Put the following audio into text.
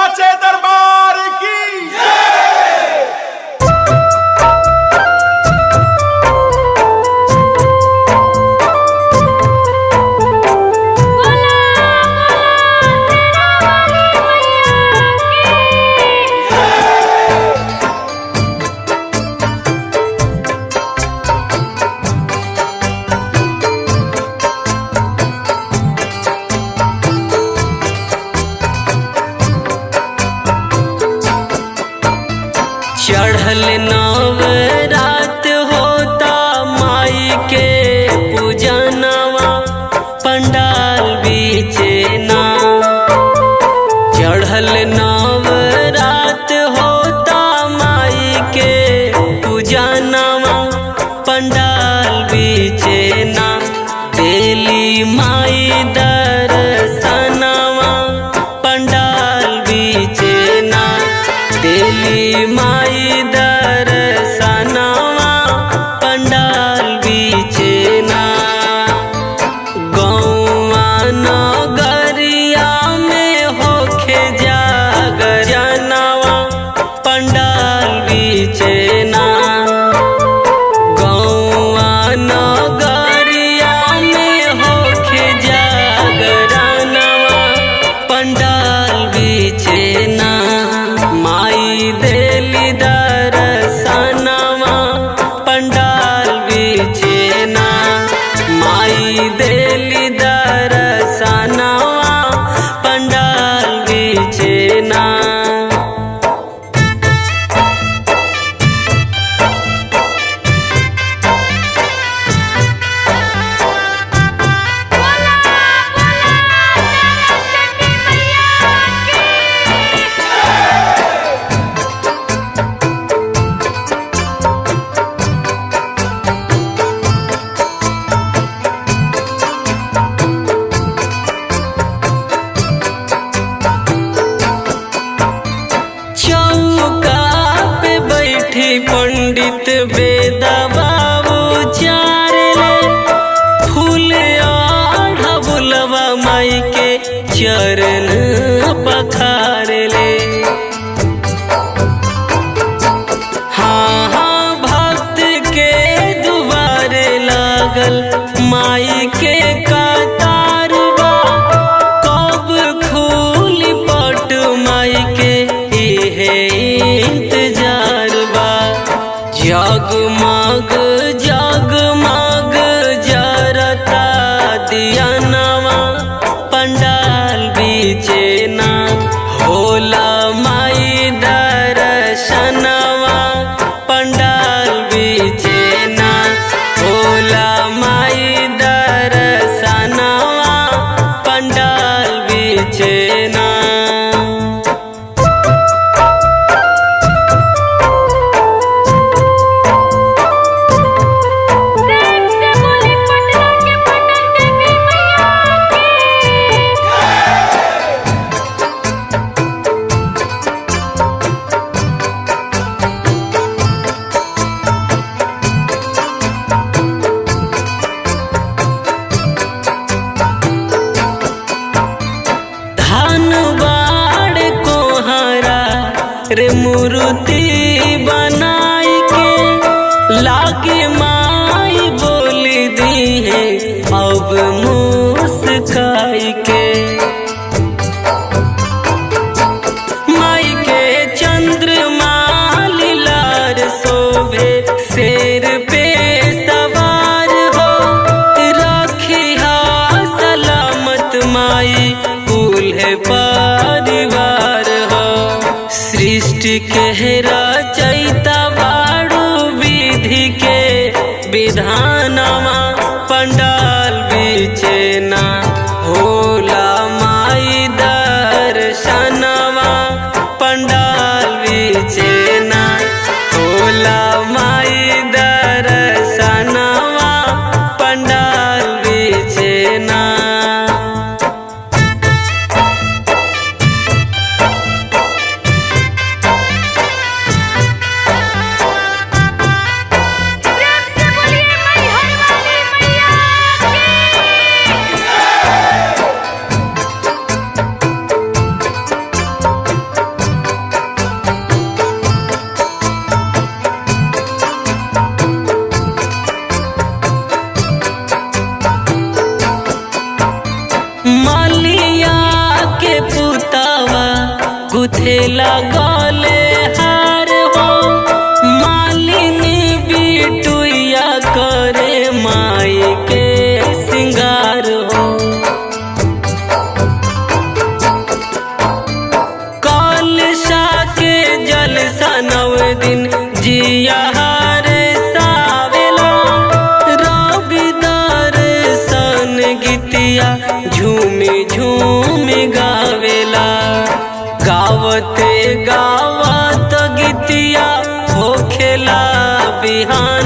सच्चे दरबार की चढ़ल नवरात होता माई के पूजनवा पंडाल बीचे ना। चढ़ल नवरात होता माई के पूजनवा पंडाल बीचे ना। देली माई दर्शनवा पंडाल बीचे ना। देली माई दर्शनवा पंडाल बीचे ना। गौवा नगरिया में होखे जागरणवा पंडाल बीचे ना। गौवा नगरिया में होखे जागरणवा पंडाल बीचे ना। माई देली दर्शनवा पंडाल बीचे ना। माई देली दर्शनवा पंडाल बीचे ना। चौका पे बैठी पंडित बेदवा उचारले। फूल ढबुलवा माई के चरण पखारले। हाँ हाँ भक्त के दुआरे लागल माई के कतारवा। कब खूली पट माई के इहे इंतजार बा। जगमग जगमग जरता दियनवा पंडाल बीचे ना। होला माई दर्शनवा पंडाल बीचे ना। होला माई दर्शनवा पंडाल बीचे ना। रे मूर्ति बनाई के लागे माई बोली दी है अब मुस्काई के। माई के चंद्रमा लीलार शोभे शेर पे सवार हो। रखिया सलामत माई कुल है परिवार हो। सृष्टि के रचयिता बाड़ू विधि के विधानवा पंडाल बीचे ना। होला माई दर्शनवा पंडाल बीचे ना। होला माई दर्शनवा पंडाल बीचे ना। गुथेला गले हार हो मालिनी बिटुइया करे माई के सिंगार हो। कलशा के जलसा 9 दिन जिया हारे सावेला रविदार सन गीतिया झूमी झूमी गावेला। गावते गावत गीतिया होखेला बिहान